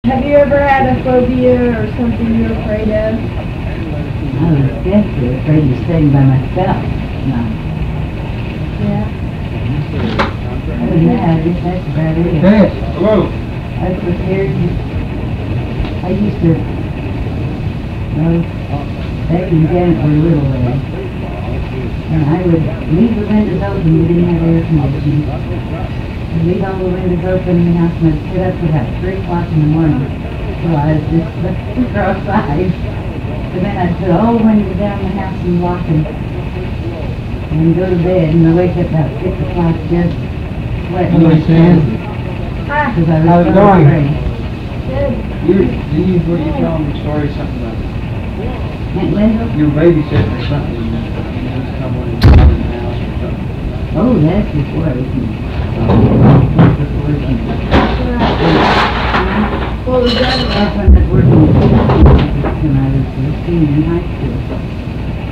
Have you ever had a phobia or something you're afraid of? I was especially afraid of staying by myself. No. Yeah. Other than that, I guess that's about it. Yes. Hello. I was scared. I used to, back in Janet were little there, and I would leave the windows open. We didn't have air conditioning. I'd leave all the windows open in the house, and I'd sit up till about 3 o'clock in the morning till I was just cross-eyed. And then I'd put all the windows down in the house and lock them, and go to bed, and I wake up about 6 o'clock just sweating myself. Because I was so afraid. Were you telling me a story something about Aunt Linda? your babysitter or something? You was someone in the house or something. Oh, that's before I was in. What was that That's about? when I was working when I was a senior in high school.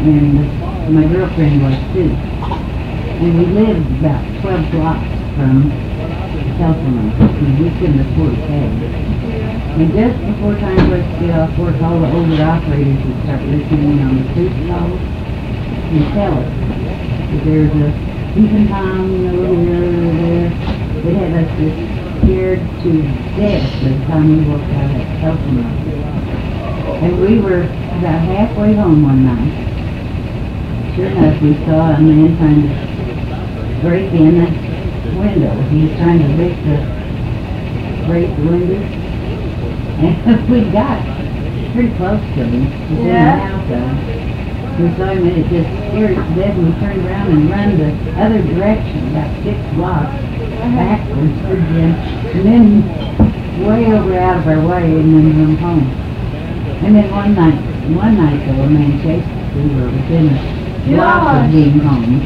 And my girlfriend was too. And we lived about 12 blocks from the telephone office, and we couldn't afford cash. And just before time was to get off work, all the older operators would start listening in on the truth calls and tell us that there's a peeping Tom, over there. They had us just scared to death by the time we walked out of that telephone office. And we were about halfway home one night. Sure enough, we saw a man trying to break in the window. He was trying to break the window. And we got pretty close to him. He was in the house. We saw him and it just scared us to death, and we turned around and ran the other direction, about 6 blocks backwards again, and then way over out of our way, and then went home. And then one night though, a man chased us. We were within a block of being home.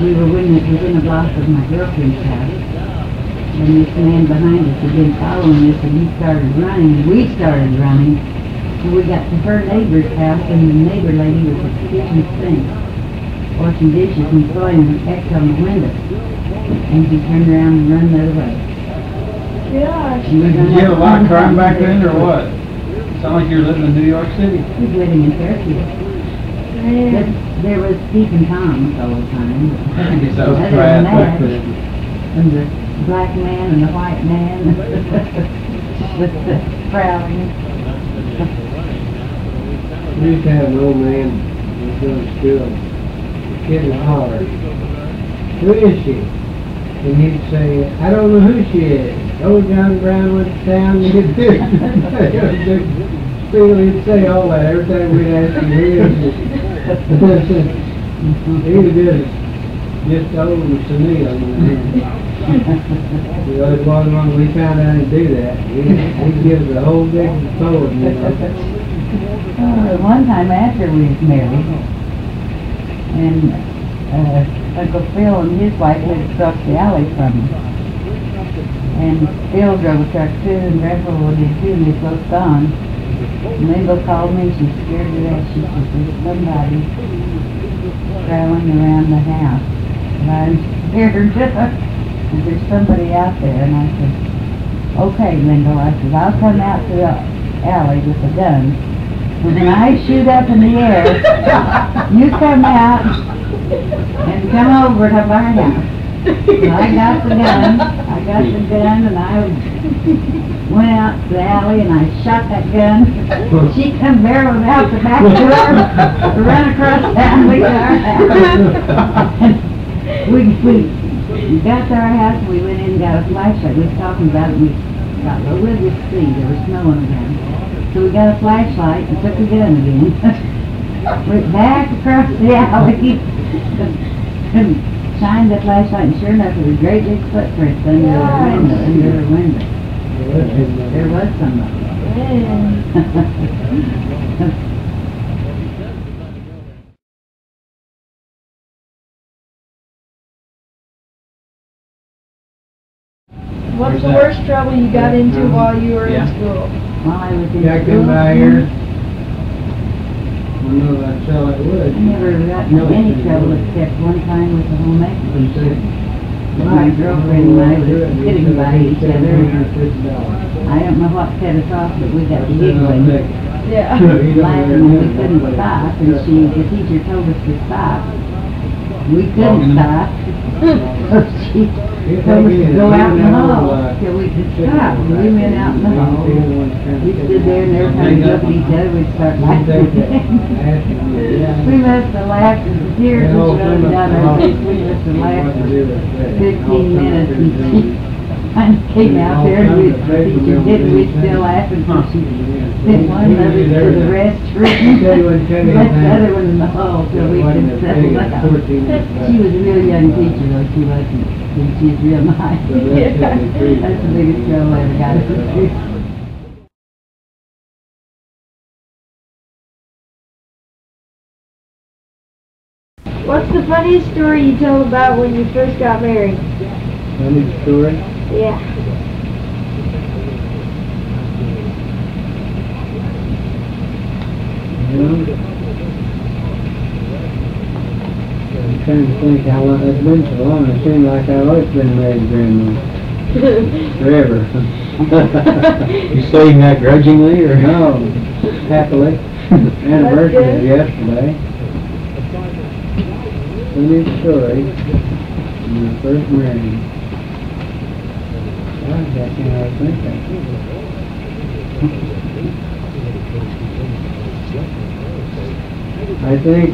We were within a block of my girlfriend's house. And this man behind us had been following us, and he started running, and we started running. And we got to her neighbor's house, and the neighbor lady was at the kitchen sink, washing dishes, and saw him act on the window. And he turned around and ran the other way. Gosh. Did you have a lot of crime back then, or what? Sound like you were living in New York City. He was living in Fairfield. But there was peeping Toms all the time. I guess that was Other bad than back that, then. and the black man and the white man with the frowning. We used to have an old man who was going to school. The kid would holler, "Who is she?" And he'd say, "I don't know who she is. Old John Brown went to town." He'd say all that every time we'd ask him, "Who is she?" He was just old and senile. You know, it wasn't long we found out he'd do that. He'd give us a whole big poem, you know. One time after we was married, and Uncle Phil and his wife lived across the alley from him. And Phil drove a truck too, and Grandpa did too, and they both gone. And Linda called me, she was scared to death. She said, "There's somebody prowling around the house." And I was scared to death. And there's somebody out there. And I said, "Okay, Linda," I said, "I'll come out to the alley with a gun. And when I shoot up in the air, you come out and come over to our house." So I got the gun, and I went out to the alley and I shot that gun. She come barreling out the back door, ran across the alley to our house. We got to our house and we went in and got a flashlight. We was talking about it, and we thought, well, we'll just see. There was snow on the ground. So we got a flashlight and took the gun again. Went back across the alley and shined the flashlight, and sure enough, there was great big footprints under the window. There was somebody. What's the worst trouble you got into while you were in school? While I was in Jack school, in my ear. I know I'd sell it wood. I never got into any trouble except one time with the home exercise. My girlfriend and I were sitting by each other. I don't know what set us off, but we got to giggling. Yeah. Laughing and we couldn't stop, and the teacher told us to stop. We couldn't stop. So she told us to go out in the hall till we could stop. And we went out in the hall. We stood there and every time we looked at each other, we'd start laughing. We must have laughed and the tears were running down our face. We must have laughed for 15 minutes and she finally came out there and the teacher didn't. We'd still laughing so she sent one of us to the restroom. Left the other one in the hall till we could settle down. She was a real young teacher though, she wasn't. She's real nice. That's the biggest trouble I ever got at the school. What's the funniest story you told about when you first got married? Funny story? Yeah. I'm trying to think how long, it's been so long, it seems like I've always been married to Grandma. Forever. You saying that grudgingly, or? No, happily. Anniversary was yesterday. Funny story, when I first married. I can't hardly think that. I think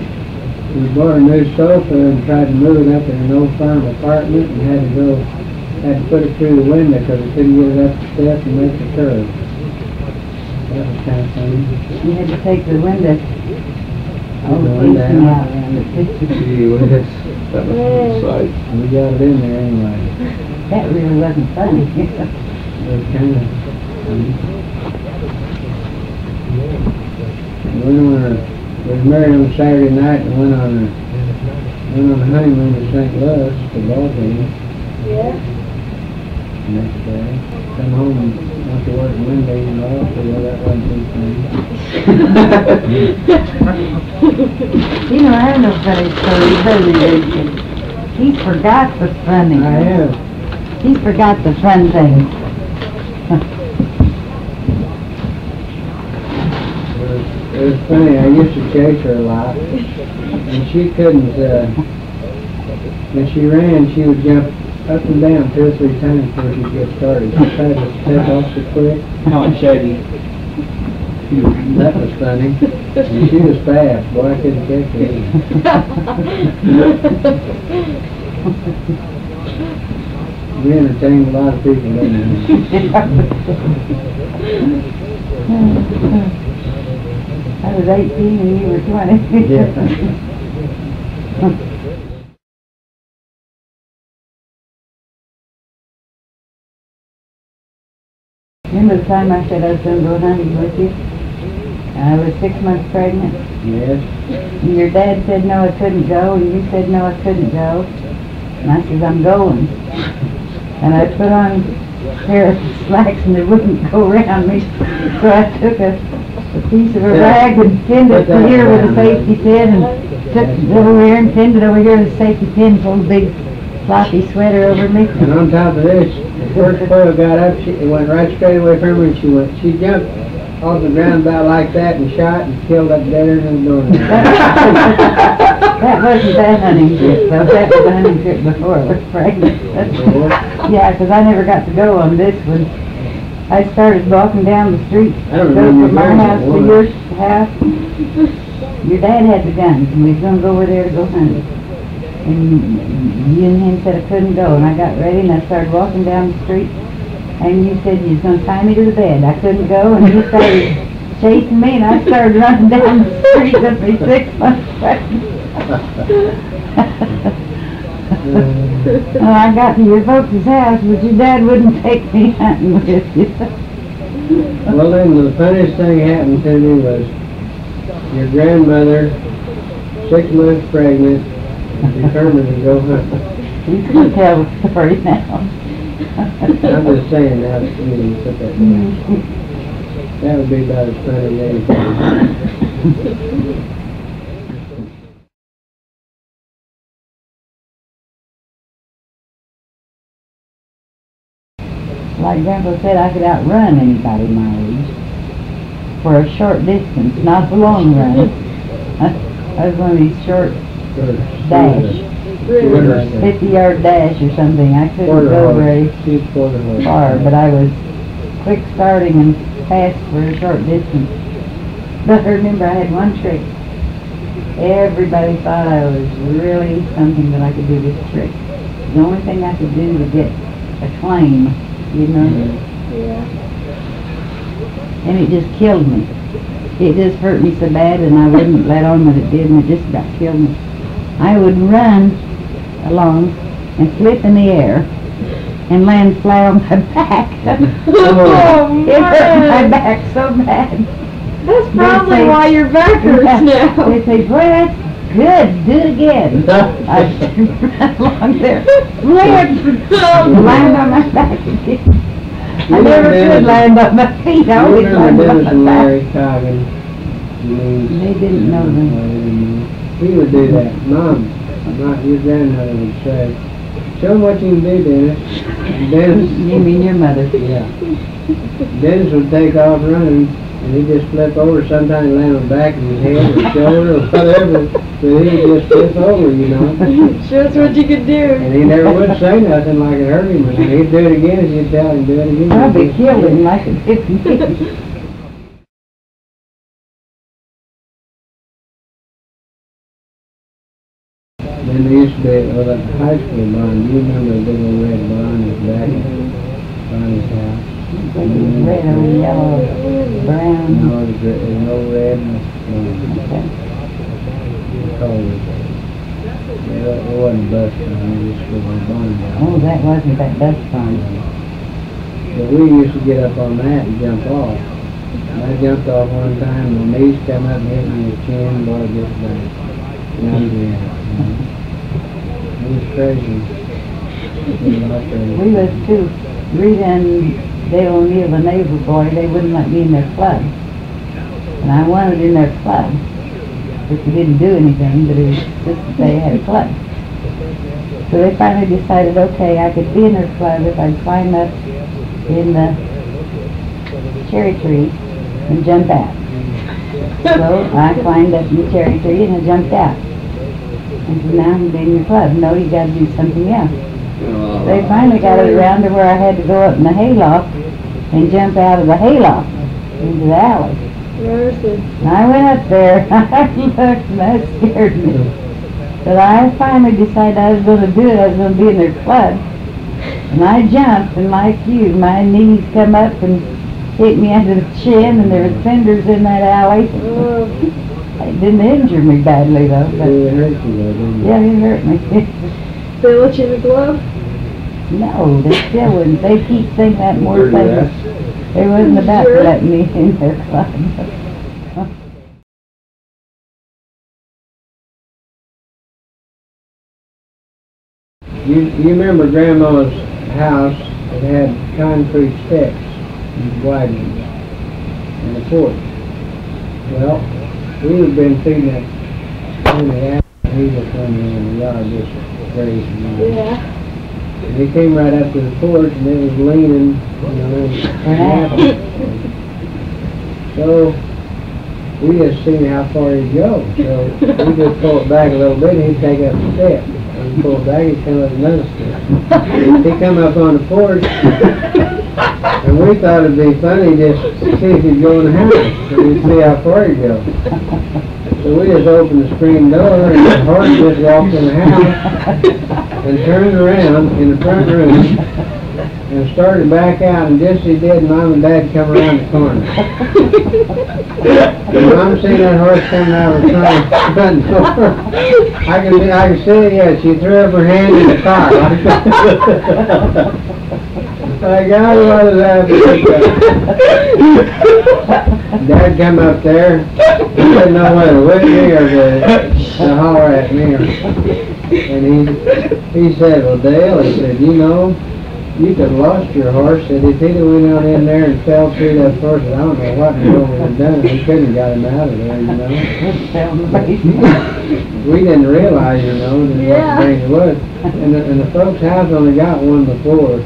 we bought a new sofa and tried to move it up in an old farm apartment and had to put it through the window because we couldn't get it up the steps and make the curve. That was kind of funny. You had to take the window. Oh, the Facing window out out. around it. Gee whiz, that was a sight. We got it in there anyway. That really wasn't funny. It was kind of funny. We was married on Saturday night and went on a honeymoon to St. Louis, the ball game. Yeah. Next day. Come home and went to work Monday and off, so that wasn't too funny. You know, I have no funny stories, does he? He forgot the funny. I have. He forgot the fun things. It was funny, I used to chase her a lot, and she couldn't, when she ran, she would jump up and down 2 or 3 times before she'd get started. She tried to step off so quick. How much Shaggy? That was funny. And she was fast, boy, I couldn't catch her either. We entertained a lot of people, didn't we? I was 18 and you were 20. Yeah. Remember the time I said I was going to go hunting with you? And I was 6 months pregnant. Yes. And your dad said no, I couldn't go, and you said no, I couldn't go. And I said, I'm going. And I put on a pair of slacks and they wouldn't go around me. So I took a piece of a rag and pinned it here with a safety pin and took it over here and pinned it over here with a safety pin, pulled a big floppy sweater over me. And on top of this, the first quail got up, it went right straight away from her, and she jumped off the ground about like that and shot and killed that deader in the door. That wasn't that hunting trip, though. That was the hunting trip before I was pregnant. Yeah, because I never got to go on this one. I started walking down the street, I don't go remember from my yours house to before. your house. Your dad had the guns, and we was going to go over there to go hunting. And you and him said I couldn't go, and I got ready, and I started walking down the street, and you said you was going to tie me to the bed. I couldn't go, and you started chasing me, and I started running down the street with me 6 months pregnant. I got to your folks' house, but your dad wouldn't take me hunting with you. Well, then the funniest thing happened to me was your grandmother, 6 months pregnant, determined to go hunting. You can tell the story now. I'm just saying now that you didn't put that down. That would be about as funny as anything. like Grandpa said, I could outrun anybody my age for a short distance, not a long run. I was one of these short dash, 50-yard dash or something. I couldn't go very far, but I was quick starting and fast for a short distance. But I remember I had one trick. Everybody thought I was really something that I could do this trick. The only thing I could do to get a claim, you know? Yeah. And it just killed me. It just hurt me so bad, and I wouldn't let on that it did, and it just about killed me. I would run along and flip in the air and land flat on my back. Oh, It hurt my man. back so bad. That's probably why your back hurts now. They say, boy, that's good. Do it again. I'd run along there. Land on my back again. I never could land on my feet. I always landed on my back. They didn't know them. He would do that. Mom, your grandmother would say, show him what you can do, Dennis. Dennis, You mean your mother? yeah. Dennis would take off running, and he'd just flip over. Sometimes land on the back of his head or shoulder or whatever, but he'd just flip over, you know. Show us what you could do. And he never would say nothing like it hurt him. And he'd do it again, she'd tell him to do it again. Probably killed him like it did me. Then there used to be, well, at the high school barn, you remember the big old red barn that's back in Bonnie's house? Red or yellow, brown. No, there's no red. Okay. We called it. It wasn't bus barn, it just was a barn down. Oh, that wasn't that dust barn. But we used to get up on that and jump off. And I jumped off one time, my knees come up and hit me in the chin, boy, just back. It was crazy. We was too. Rita and Dale O'Neill, the neighbor boy, they wouldn't let me in their club. And I wanted in their club. But we didn't do anything, but it was just that they had a club. So they finally decided, okay, I could be in their club if I'd climb up in the cherry tree and jump out. So I climbed up in the cherry tree and I jumped out. And so now I'm in your club. No, you got to do something else. They finally got it around to where I had to go up in the hayloft and jump out of the hayloft into the alley. Mercy. And I went up there, I looked, and that scared me. But I finally decided I was going to do it. I was going to be in their club. And I jumped, and like you, my knees come up and hit me under the chin, and there was fenders in that alley. It didn't injure me badly, though. But It hurt you, though, didn't it? yeah, it hurt me. They let you in the glove? No, they still wouldn't. They keep saying that more Where'd you things. They wasn't about Sure. letting me in their club. You remember Grandma's house that had concrete steps and wagons and a porch? Well, we had been feeding it in the apple. He was running in the yard just grazing. Yeah. And he came right up to the porch and it was leaning, An apple. So we just seen how far he'd go. So we just pulled it back a little bit and he'd take up the step. And pull it back, he'd come up another step. He'd come up on the porch and we thought it'd be funny just to see if he'd go in the house. So we'd see how far he'd go. So we just opened the screen door and the horse just walked in the house and turned around in the front room and started back out, and just as he did, Mom and Dad come around the corner. And Mom seen that horse coming out of the front door. I can see it, yeah, she threw up her hand in the car. My God, what is that? Dad come up there, he didn't know whether to whip me or to holler at me. And he said, well, Dale, he said, You could have lost your horse, and if he'd have went on in there and fell through that horse, I don't know what the hell would have done. He couldn't have got him out of there, you know. We didn't realize, you know, that Yeah. what danger was. And the folks' house only got one before.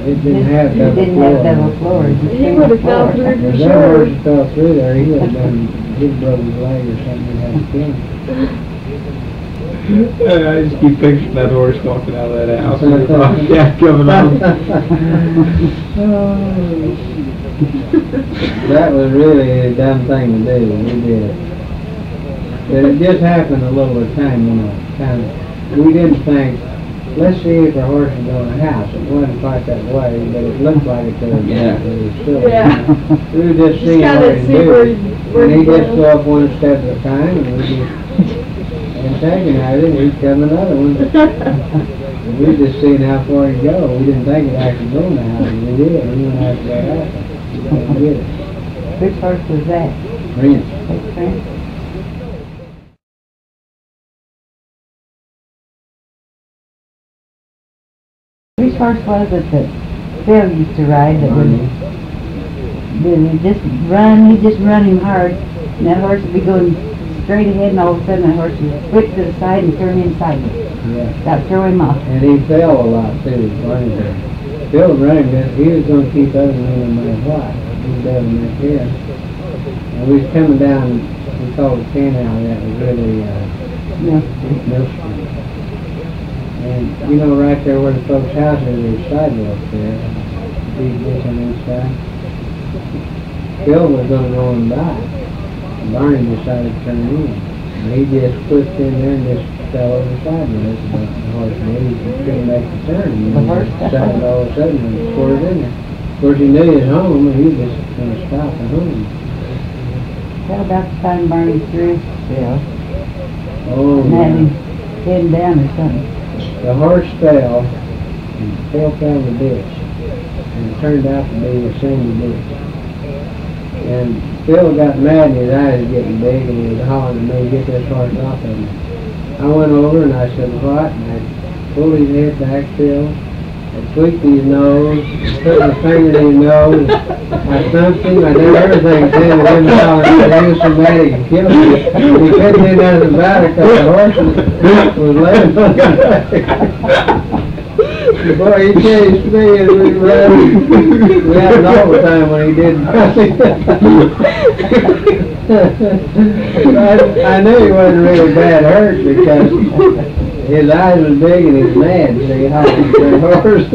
It didn't have double It didn't floor. have double floors. He would have fell through If for that sure. horse fell through there, he would have done, he'd broke his leg or something and had to kill him. I just keep picturing that horse walking out of that house with the bobcat coming on. That was really a dumb thing to do, we did. But it just happened a little at a time, you know, kind of, we didn't think, let's see if our horse is on a house. It wasn't quite that way, but it looked like it could have been. Yeah. It was still, Yeah. we were just seeing kinda what he see where do. where And he he just goes. go up one step at a time, and we just antagonized it, he'd come another one. And we just seen how far he'd go. We didn't think it actually go in the house, and we did. We went after that house. We did it. Which horse was that? Prince. That's Prince? Which horse was it that Phil used to ride that would he'd just run him hard, and that horse would be going straight ahead, and all of a sudden that horse would whip to the side and turn him sideways. Yeah. That throw him off. And he fell a lot too, running there. Phil was running this, he was going to keep up with me no matter what. He was down right there. And we was coming down, we called it canal, that was really, Mill Mill Street. And, you know, right there where the folks' house is, there's sidewalks there. Big ditch on each side. Phil was going to go and by. Barney decided to turn in. And he just pushed in there and just fell over sideways. But the horse did. He couldn't make the turn. And The horse he decided all of a sudden and squirted in there. Of course, he knew he was home, and he was just going to stop at home. Well, about the time Barney threw Phil, Oh, and had him yeah. pinned down or something. The horse fell, and fell down the ditch. And it turned out to be a sandy ditch. And Phil got mad and his eyes were getting big, and he was hollering at me, get this horse off of me. I went over and I said, what? And I pulled his head back, Phil. I tweaked his nose, put my finger in his nose. I thumped him, I did everything to him, and him hollering, and he was so mad he could kill me. He couldn't do nothing about it because the horse was laying on his back. Boy, he chased me and we ran. We had an overtime when he did. I knew he wasn't really bad hurt because his eyes was big and he was mad, so he hollered for the horse.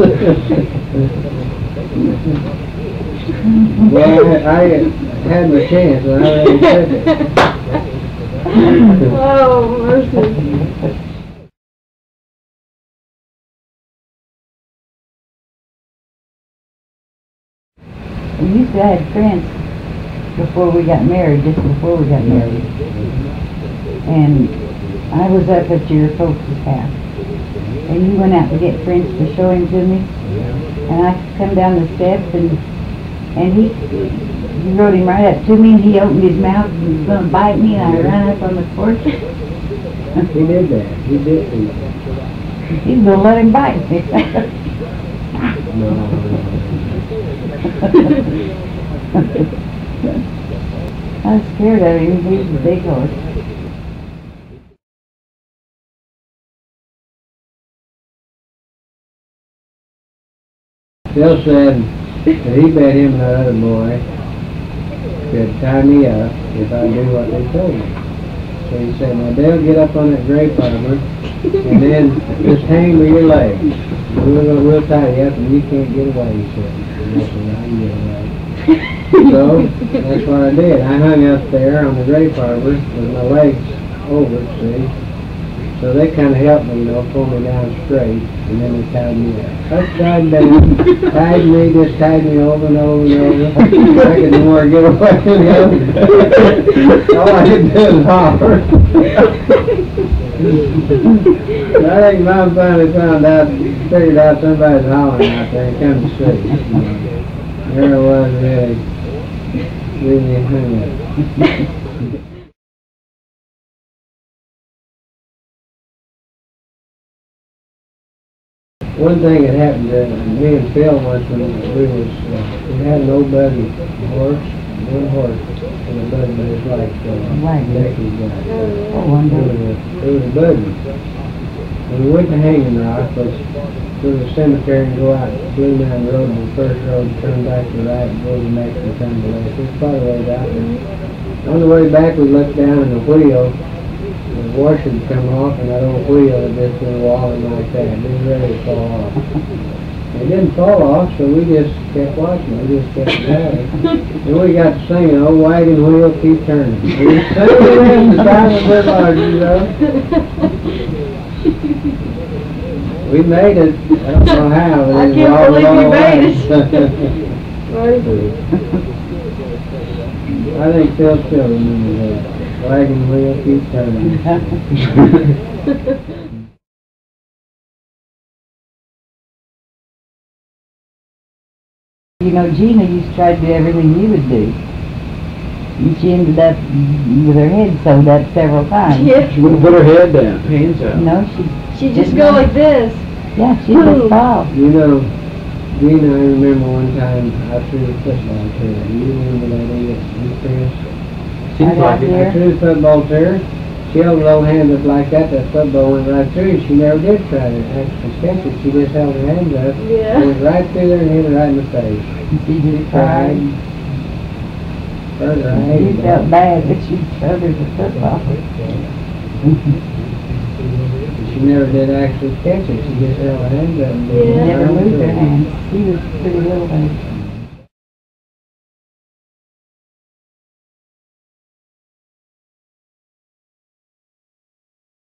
Well, I had my chance and I really took it. Oh, mercy. We used to have Prince before we got married, just before we got married. And I was up at your folks' house. And you went out to get Prince to show him to me. And I come down the steps and he rode him right up to me and he opened his mouth and he was going to bite me and I ran up on the porch. He did that. He did do that. He was going to let him bite me. No. I was scared of him. He was a big horse. Phil said that he bet him and that other boy could tie me up if I do what they told me. So he said, now Dale, get up on that grape arbor and then just hang with your legs. We'll tie you up and you can't get away, he said. And I said, I can get away. So that's what I did. I hung up there on the grape arbor with my legs over, see. So they kind of helped me, you know, pull me down straight, and then they tied me up. Upside down, tied me, just tied me over and over and over. I couldn't more get away from him. All I could do was holler. I think Mom finally figured out somebody's hollering out there and come to see. There I was, really hung up. One thing that happened to me and Phil once when we had an old buggy horse, one horse, and a buggy, but it's like Becky's got. It was a buggy. When we went to Hanging Rock, let's go to the cemetery and go out Blue Mountain Road, and the first road, turn back to the right and go to the next and come to the left. It's quite a ways out there. On the way back, we looked down in the wheel. The washer had come off, and that old wheel had just been walling like that. It was ready to fall off. It didn't fall off, so we just kept watching. We just kept driving. Then we got to singing, "Old wagon wheel, keep turning." We were singing the time of our lives, you know. We made it. I don't know how. But I can't believe you made it. I think Phil still remembers that. Wagon wheel, keep turning. You know, Gina used to try to do everything you would do. And she ended up with her head sewed up several times. Yeah. She wouldn't put her head down, hands out. No, She just go like this. yeah, she just fall. You know, Gina, I remember one time I threw a football to her. You remember that, Chris? Seems Right like out it. here. I threw the football to her. She held her old hand up like that. That football went right through. She never did try to actually catch it. She just held her hands up. Yeah. Went right through there and hit her right in the face. She just cried. Hurt her She hand. felt bad, but she threw her the football. She never did actually catch it. She just held her hands up. And Yeah. Never moved her hands. She was pretty little baby.